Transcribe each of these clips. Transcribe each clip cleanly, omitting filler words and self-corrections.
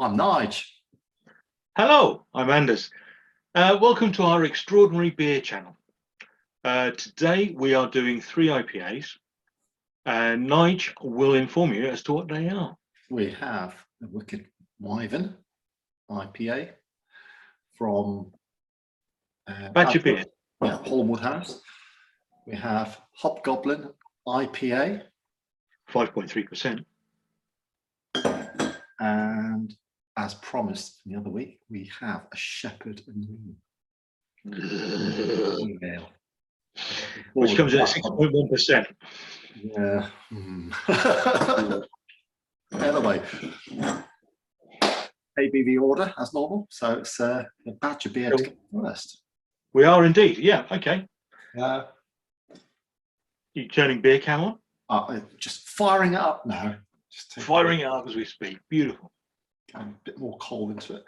I'm Nige. Hello, I'm Anders. Welcome to our extraordinary beer channel. Today we are doing 3 IPAs, and Nige will inform you as to what they are. We have the Wychwood Wyvern IPA from Badger Beer. Yeah, Holmwood House. We have Hobgoblin IPA. 5.3%. And as promised the other week, we have a Shepherd and Neame ale. Which comes in at 6.1%. Yeah. Anyway, ABV order as normal. So it's a Badger beer to go first. We are indeed. Yeah, okay. You turning beer can on? Just firing it up now. Just firing it up as we speak. Beautiful. A bit more coal into it.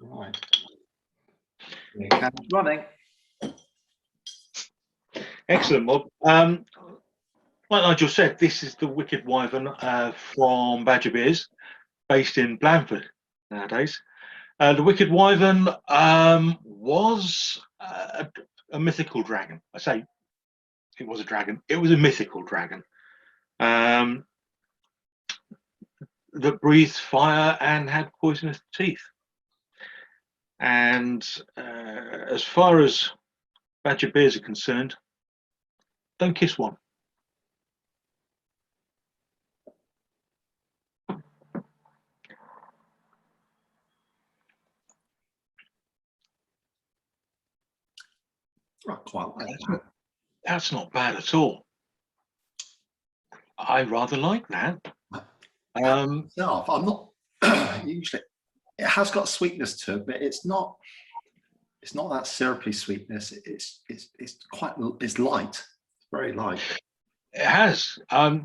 All right. Beer can running. Excellent, Bob. Like Nigel said, this is the Wychwood Wyvern from Badger Beers, based in Blandford nowadays. The Wychwood Wyvern was a mythical dragon. I say it was a dragon. It was a mythical dragon that breathed fire and had poisonous teeth. And as far as Badger Beers are concerned, don't kiss one. I quite like that. That's not bad at all. I rather like that. I'm not usually. It has got sweetness to it, but it's not that syrupy sweetness. It's light, very light. It has.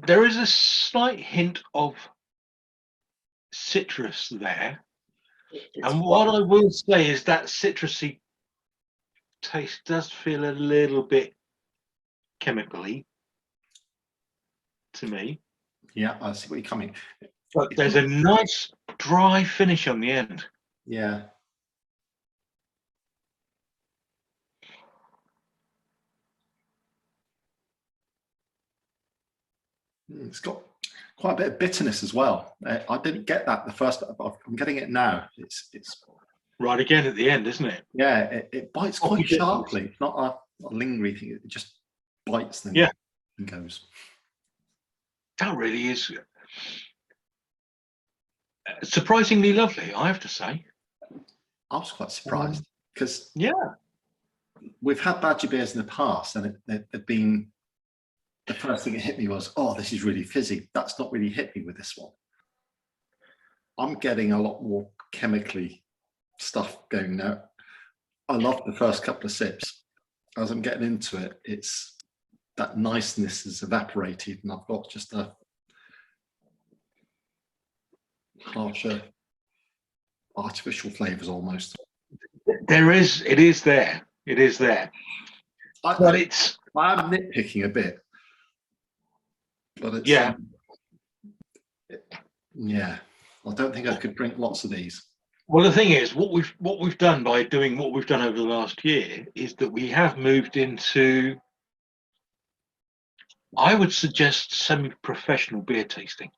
There is a slight hint of citrus there, and what I will say is that citrusy taste does feel a little bit chemically to me. Yeah, I see where you're coming. But there's a nice dry finish on the end. Yeah. It's got quite a bit of bitterness as well. I didn't get that the first, but I'm getting it now. It's right again at the end, isn't it? Yeah, it bites quite sharply. It's not a lingering thing. It just bites them. Yeah, and goes. That really is surprisingly lovely, I have to say. I was quite surprised because we've had Badger beers in the past, and they've been. The first thing that hit me was, oh, this is really fizzy. That's not really hit me with this one. I'm getting a lot more chemically stuff going now. I love the first couple of sips. As I'm getting into it, it's that niceness has evaporated, and I've got just a harsher artificial flavors almost. It is there. But it's. I'm nitpicking a bit. But it's, yeah, I don't think I could drink lots of these. Well, the thing is, what we've done by doing what we've done over the last year is that we have moved into, I would suggest, semi-professional beer tasting.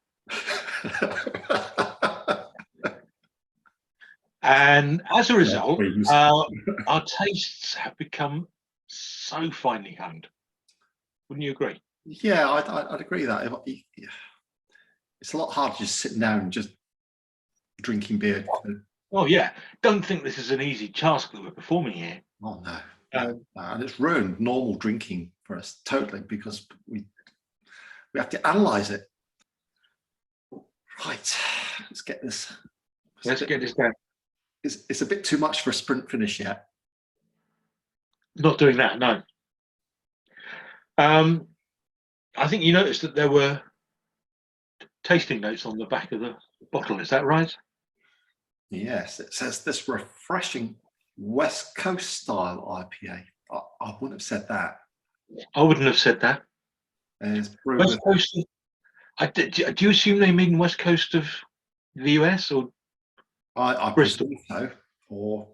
And as a result, our tastes have become so finely honed. Wouldn't you agree? Yeah, I'd agree with that. It's a lot harder just sitting down and just drinking beer. Oh yeah, don't think this is an easy task that we're performing here. Oh no, and it's ruined normal drinking for us totally because we have to analyze it. Right, let's get this. Let's get this down. It's a bit too much for a sprint finish yet. Not doing that, no. I think you noticed that there were tasting notes on the back of the bottle. Is that right? Yes, it says this refreshing West Coast style IPA. I wouldn't have said that. I wouldn't have said that. West Coast. Do you assume they mean West Coast of the US or I Bristol. presume so. Or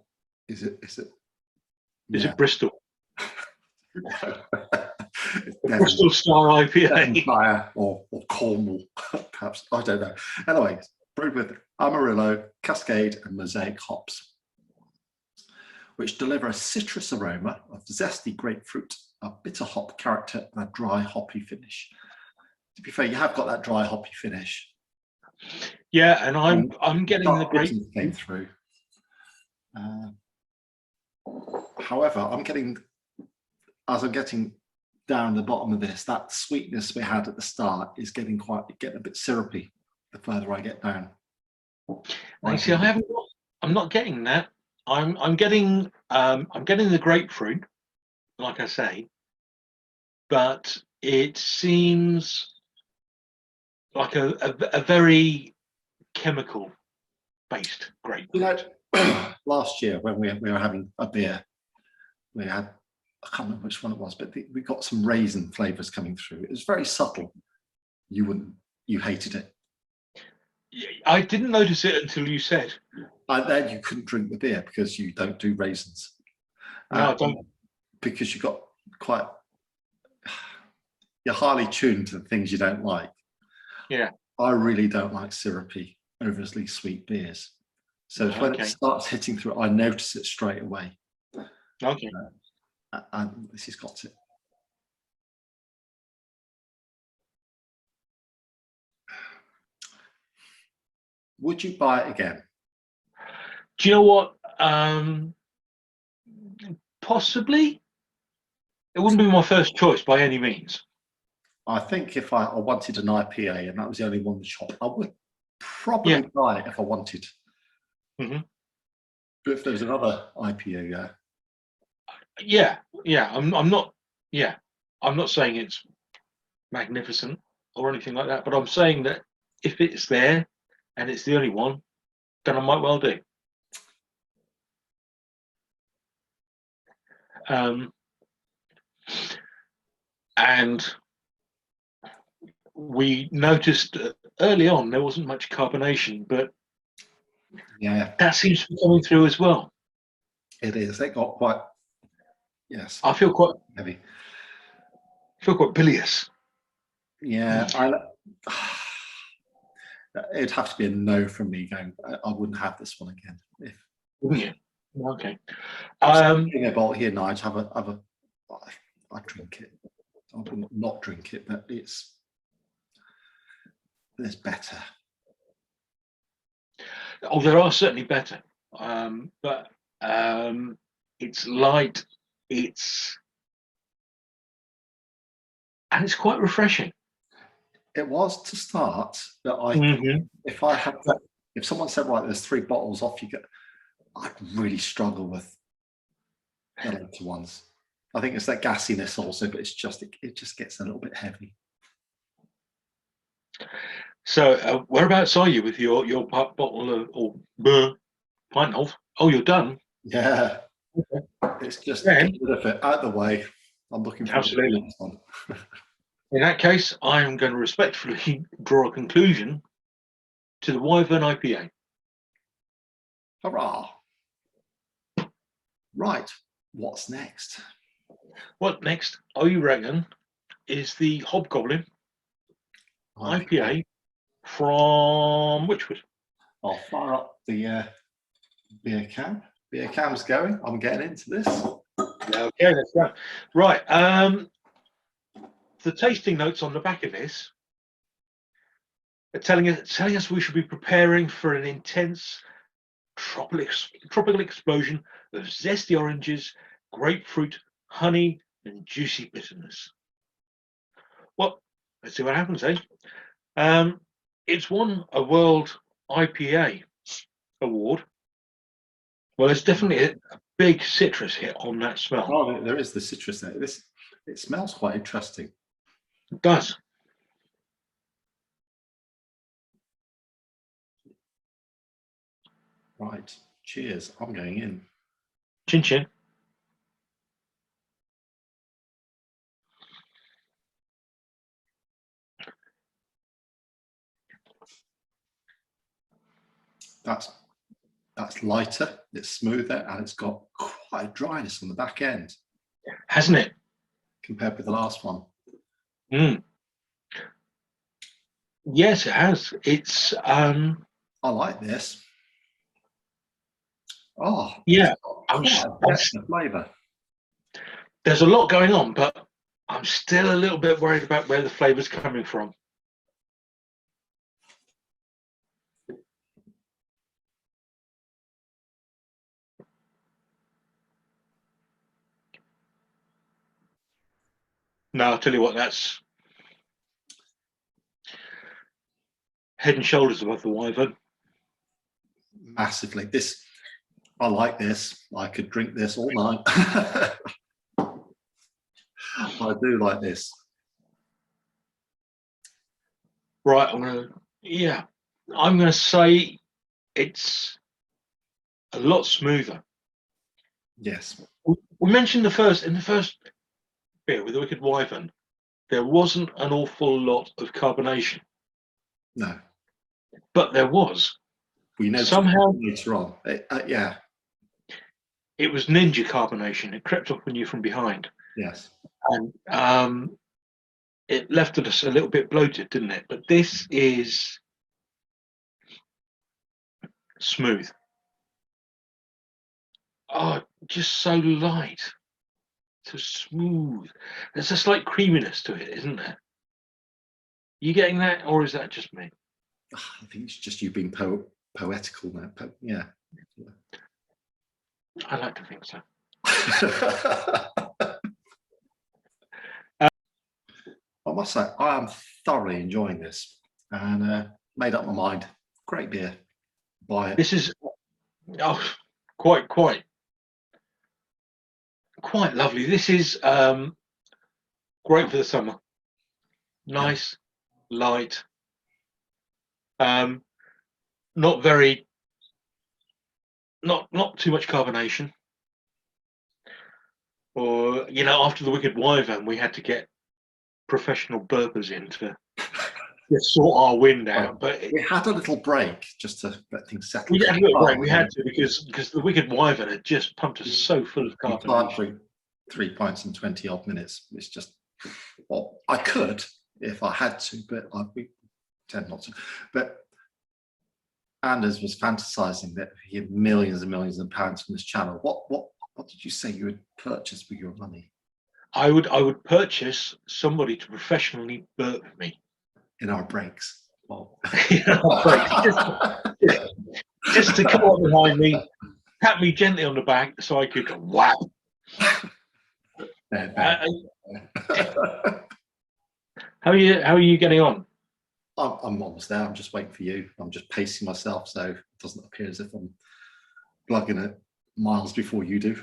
is it? Is it Bristol? It's Bristol Star IPA. Devonshire or Cornwall, perhaps. I don't know. Anyway, brewed with Amarillo, Cascade, and Mosaic hops, which deliver a citrus aroma of zesty grapefruit, a bitter hop character, and a dry hoppy finish. To be fair, you have got that dry hoppy finish. Yeah, and I'm getting the grape came through. However, as I'm getting down the bottom of this, that sweetness we had at the start is getting a bit syrupy the further I get down. You see, I'm not getting that. I'm getting the grapefruit, like I say, but it seems like a very chemical based grapefruit. Last year when we were having a beer, we had, I can't remember which one it was, but we got some raisin flavors coming through. It was very subtle. You hated it. I didn't notice it until you said. And then you couldn't drink the beer because you don't do raisins. No, I don't. Because you're highly tuned to the things you don't like. Yeah. I really don't like syrupy, overly sweet beers. So when it starts hitting through, I notice it straight away. Okay. And this has got it. Would you buy it again? Do you know what? Possibly. It wouldn't be my first choice by any means. I think if I wanted an IPA and that was the only one in the shop, I would probably buy it if I wanted. Mm-hmm. But if there was another IPA, I'm not saying it's magnificent or anything like that, but I'm saying that if it's there and it's the only one, then I might well do. And we noticed early on there wasn't much carbonation, but that seems to be coming through as well. It is. They got quite. Yes. I feel quite heavy. I feel quite bilious. Yeah, it'd have to be a no from me. Going, I wouldn't have this one again. Wouldn't you? Okay. A bottle here now. I drink it. I would not drink it, but there's better. Oh, there are certainly better, but it's light. It's quite refreshing. It was to start, but I think if someone said, right, there's 3 bottles off you get, I'd really struggle with the later ones. I think it's that gassiness also, but it's just it just gets a little bit heavy. So, whereabouts are you with your bottle or pint of? Oh, you're done. Yeah, it's just get rid of it out of the way. I'm looking for the next one. In that case, I'm going to respectfully draw a conclusion to the Wyvern IPA. Hurrah! Right, what's next? What next, I reckon, is the Hobgoblin IPA from Wychwood. I'll fire up the beer can. Beer cam's going. I'm getting into this. Okay, let's go. Right. The tasting notes on the back of this are telling us we should be preparing for an intense tropical explosion of zesty oranges, grapefruit, honey, and juicy bitterness. Well, let's see what happens, eh? It's won a World IPA award. Well, there's definitely a big citrus hit on that smell. Oh, there is the citrus there. It smells quite interesting. It does. Right. Cheers. I'm going in. Chin chin. That's That's lighter, it's smoother, and it's got quite a dryness on the back end. Hasn't it? Compared with the last one. Mm. Yes, it has. It's I like this. Oh, yeah. Flavour. There's a lot going on, but I'm still a little bit worried about where the flavour's coming from. No, I'll tell you what, that's head and shoulders above the Wyvern. Massively. I like this. I could drink this all night. I do like this. Right, I'm gonna say it's a lot smoother. Yes. We mentioned in the first bit with the Wicked Wyvern, there wasn't an awful lot of carbonation. No. But there was. We know somehow later on. Yeah. It was ninja carbonation. It crept up on you from behind. Yes. And it left us a little bit bloated, didn't it? But this is smooth. Oh, just so light, so smooth. There's a slight creaminess to it, isn't there? You getting that, or is that just me? I think it's just you being poetical now. Yeah. I like to think so. I must say, I am thoroughly enjoying this, and made up my mind. Great beer. Buy it. This is quite lovely. This is great for the summer. Nice, light. Not too much carbonation. Or after the Wicked Wyvern, we had to get professional burpers in to sort our wind out. But we had a little break just to let things settle. We had a little break. We had to because the Wicked Wyvern had just pumped us so full of carbonation. 3 pints in 20 odd minutes. It's just, well, I could if I had to, but we tend not to. But Anders was fantasizing that he had millions and millions of pounds from this channel. What did you say you would purchase with your money? I would purchase somebody to professionally burp me in our breaks. Well, just to come up behind me, tap me gently on the back so I could go wow. How are you getting on? I'm almost there. I'm just waiting for you. I'm just pacing myself so it doesn't appear as if I'm plugging it miles before you do.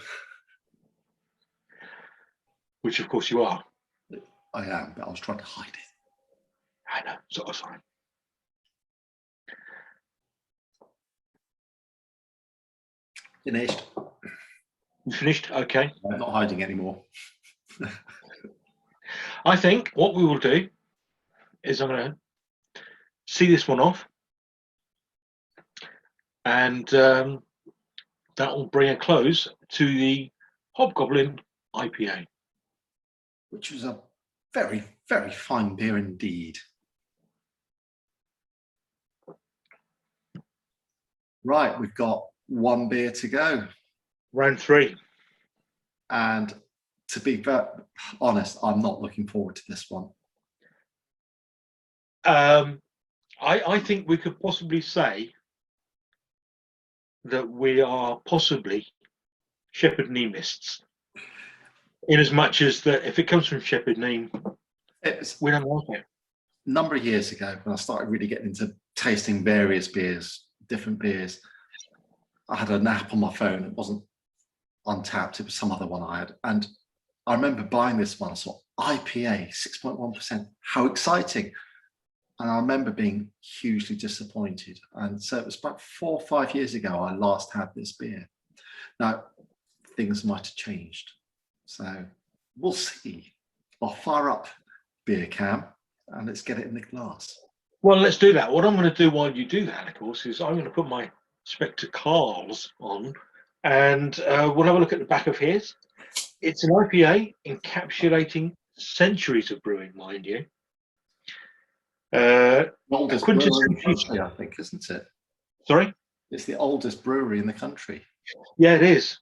Which of course you are. I am, but I was trying to hide it. I know, so was I. Finished. You finished? Okay. I'm not hiding anymore. I think what we will do is I'm going to see this one off, and that will bring a close to the Hobgoblin IPA, which was a very, very fine beer indeed. Right, we've got one beer to go. Round 3. And to be very honest, I'm not looking forward to this one. I think we could possibly say that we are possibly Shepherd Neamists, in as much as that if it comes from Shepherd Neame, we don't like it. A number of years ago, when I started really getting into tasting various beers, different beers, I had an app on my phone. It wasn't Untapped, it was some other one I had. And I remember buying this one. I saw IPA, 6.1%. How exciting. And I remember being hugely disappointed. And so it was about 4 or 5 years ago I last had this beer. Now, things might have changed. So we'll see. I'll fire up beer can and let's get it in the glass. Well, let's do that. What I'm going to do while you do that, of course, is I'm going to put my spectacles on, and we'll have a look at the back of his. It's an IPA encapsulating centuries of brewing, mind you. Oldest brewery in the country, I think, isn't it? Sorry? It's the oldest brewery in the country. Yeah, it is.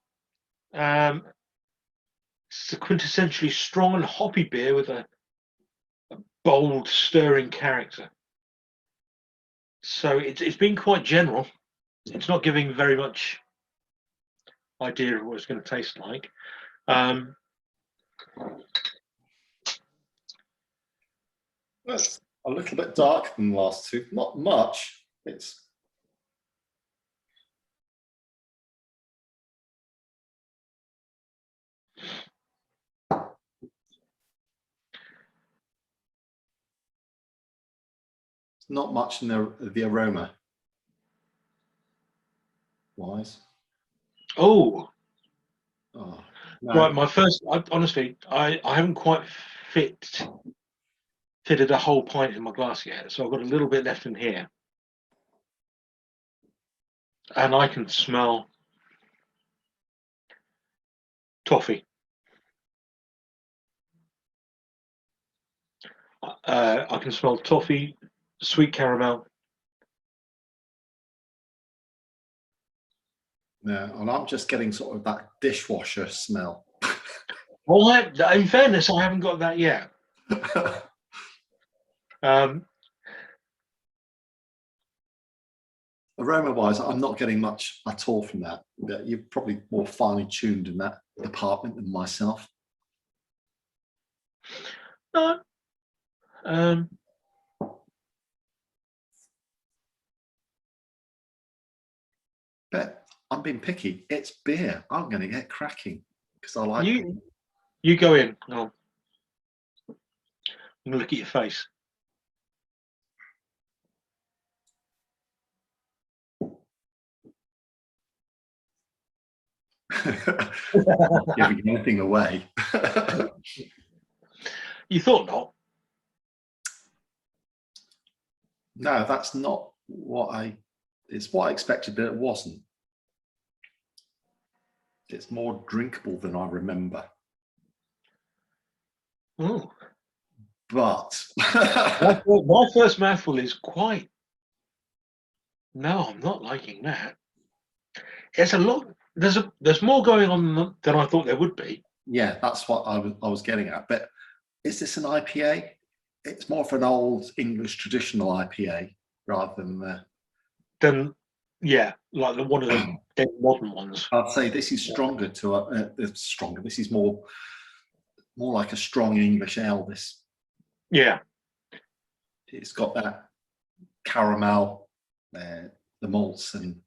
It's a quintessentially strong and hoppy beer with a bold, stirring character. So it's been quite general. It's not giving very much idea of what it's going to taste like. That's a little bit darker than the last two. Not much. It's not much in the aroma wise. Oh, no. right. Honestly, I haven't quite fitted a whole pint in my glass yet, so I've got a little bit left in here, and I can smell toffee. I can smell toffee, sweet caramel. Yeah, and I'm just getting sort of that dishwasher smell. Well, in fairness, I haven't got that yet. Aroma-wise, I'm not getting much at all from that. You're probably more finely tuned in that department than myself. No. But I'm being picky. It's beer. I'm going to get cracking because I like it. You go in. Oh. I'm going to look at your face. Giving anything away. You thought not? No, that's not what it's what I expected, but it wasn't. It's more drinkable than I remember. Oh. But my first mouthful is quite. No, I'm not liking that. It's a lot. There's more going on than I thought there would be. Yeah, that's what I was getting at. But is this an IPA? It's more of an old English traditional IPA rather than yeah, like one of the dead modern ones. I'd say this is stronger stronger. This is more like a strong English ale. This. Yeah. It's got that caramel, the malts, and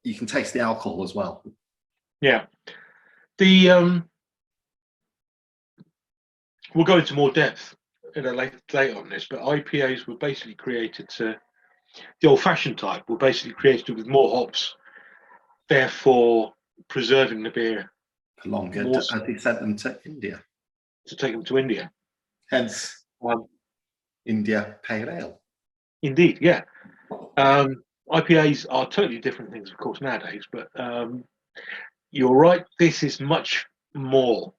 you can taste the alcohol as well. Yeah. We'll go into more depth later on this, but IPAs were basically created the old-fashioned type were basically created with more hops, therefore preserving the beer for longer. As they sent them to India. To take them to India. Hence, India Pale Ale. Indeed, yeah. IPAs are totally different things, of course, nowadays, but you're right, this is much more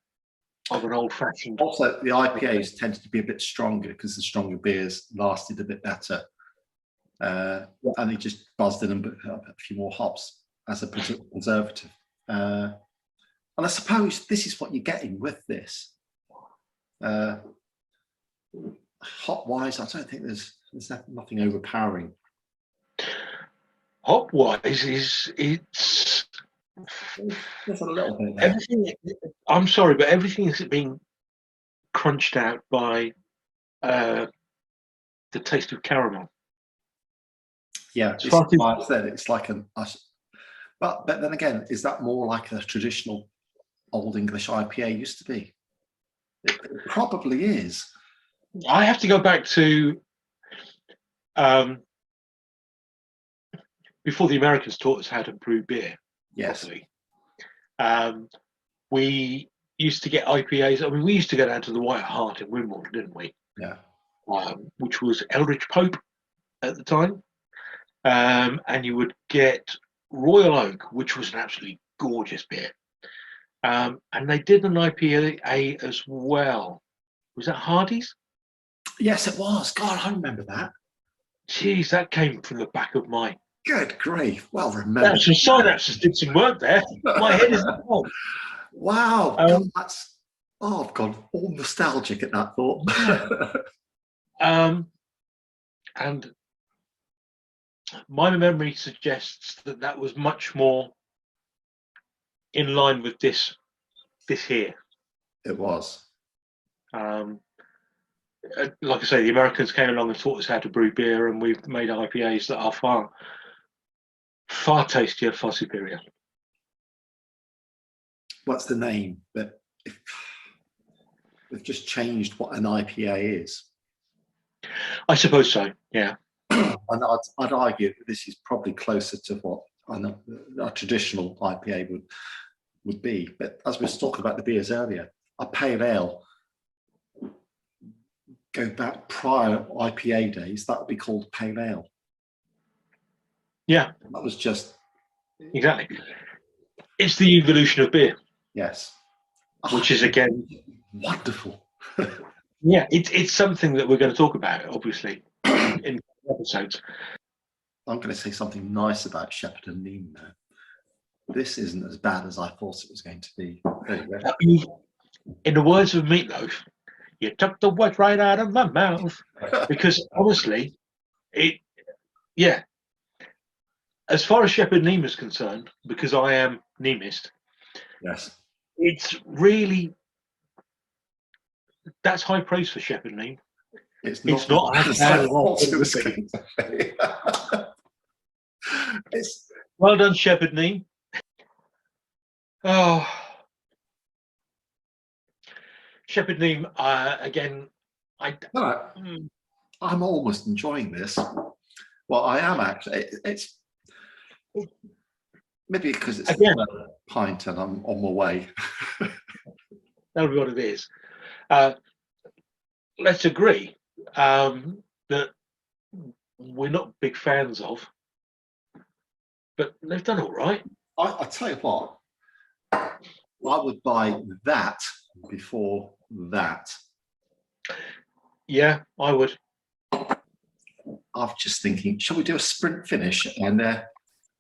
of an old-fashioned. Also, the IPAs tended to be a bit stronger because the stronger beers lasted a bit better. And they just buzzed in and put a few more hops as a preservative. And I suppose this is what you're getting with this. Hop-wise, I don't think there's nothing overpowering. Hop-wise, it's there's a little bit there. I'm sorry, but everything is being crunched out by the taste of caramel. Yeah, it's like I said, it's like but then again, is that more like a traditional Old English IPA used to be? It probably is. I have to go back to before the Americans taught us how to brew beer. Yes. Properly. We used to get IPAs. I mean, we used to go down to the White Hart in Wimbledon, didn't we? Yeah. Which was Eldridge Pope at the time. and you would get Royal Oak, which was an absolutely gorgeous beer. And they did an IPA as well. Was that Hardy's? Yes, it was. God, I remember that. Jeez, that came from the back of my. Good grief. Well remembered. That's some synapses did some work there. My head is gone. Wow. God, that's. Oh, I've gone all nostalgic at that thought. And my memory suggests that that was much more in line with this here. It was. Like I say, the Americans came along and taught us how to brew beer, and we've made IPAs that are far tastier, far superior. What's the name? But we've just changed what an IPA is. I suppose so. Yeah. And I'd argue that this is probably closer to what a traditional IPA would be. But as we were talking about the beers earlier, a pale ale, go back prior IPA days, that would be called pale ale. Yeah. That was just. Exactly. It's the evolution of beer. Yes. Which is, again, wonderful. Yeah, it's something that we're going to talk about, obviously, in episodes. I'm going to say something nice about Shepherd and Neame now. This isn't as bad as I thought it was going to be. In the words of Meatloaf, you took the words right out of my mouth. Because honestly, as far as Shepherd Neame is concerned, because I am Neamist, yes, it's really, that's high praise for Shepherd Neame. It's not as bad as it's well done, Shepherd Neame. Oh, Shepherd Neame, again, I'm almost enjoying this. Well, I am actually. It's maybe because it's again a pint and I'm on my way. That'll be what it is. Let's agree that we're not big fans of, but they've done all right. I tell you what, I would buy that before that. Yeah, I would. I'm just thinking, shall we do a sprint finish and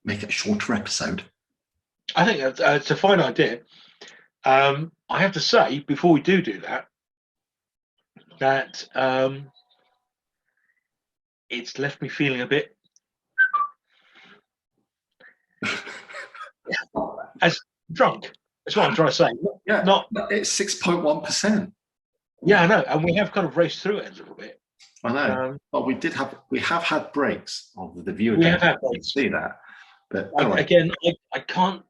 make it a shorter episode? I think it's a fine idea. I have to say, before we do that, it's left me feeling a bit as drunk. That's what I'm trying to say. Yeah, not it's 6.1%. Yeah, I know, and we have kind of raced through it a little bit. I know, but we have had breaks of the viewer. We have had breaks. See that, but again, I can't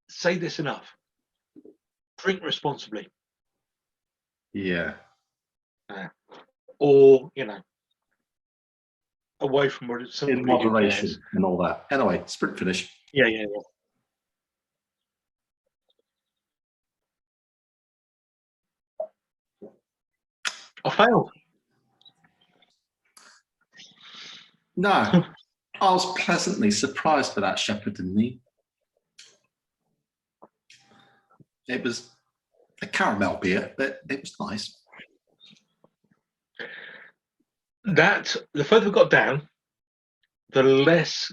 say this enough. Drink responsibly. Yeah. Or away from what it's in moderation and all that. Anyway, sprint finish. Yeah. I failed. No, I was pleasantly surprised for that Shepherd and Neame. It was a caramel beer, but it was nice. The further we got down, the less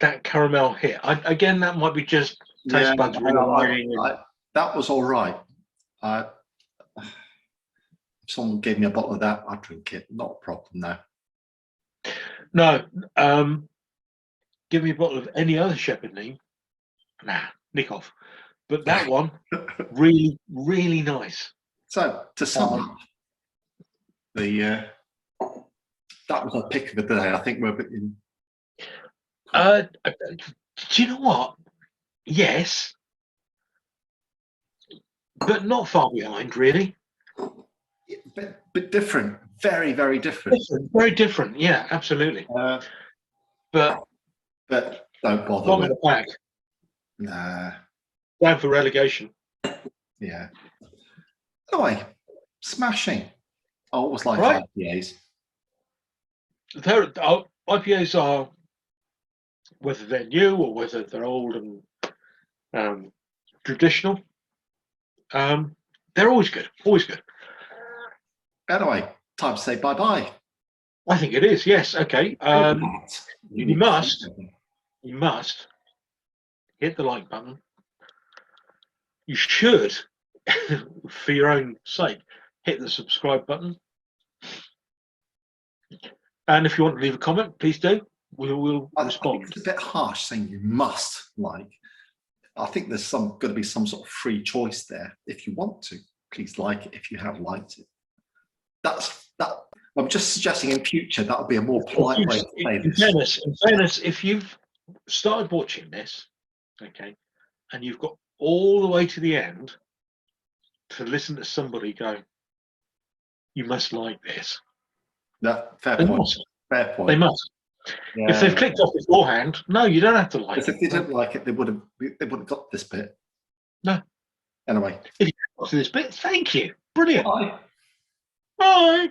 that caramel hit. Again, that might be just taste buds. That was all right. If someone gave me a bottle of that, I'd drink it. Not a problem now. No, give me a bottle of any other Shepherd Neame. Nah, nick off. But that one, really, really nice. So to sum up, that was our pick of the day. I think we're in. Do you know what? Yes, but not far behind, really. But different, very, very different. Very different, yeah, absolutely. But don't bother. Bottom of the pack. Nah. Down for relegation. Yeah. Anyway, smashing. I always like right. IPAs. IPAs are, whether they're new or whether they're old and traditional, they're always good, always good. Anyway, time to say bye-bye. I think it is, yes. Okay. You must hit the like button. You should, for your own sake, hit the subscribe button. And if you want to leave a comment, please do. We'll respond. I think it's a bit harsh saying you must like. I think there's going to be some sort of free choice there. If you want to, please like it if you have liked it. I'm just suggesting in future that would be a more polite way to say this. In fairness, if you've started watching this, okay, and you've got all the way to the end to listen to somebody go, you must like this. No, fair point. Fair point. They must. Yeah. If they've clicked off beforehand, no, you don't have to like it. If they didn't like it, they wouldn't got this bit. No. Anyway. If you got to this bit, thank you. Brilliant. Bye. Bye.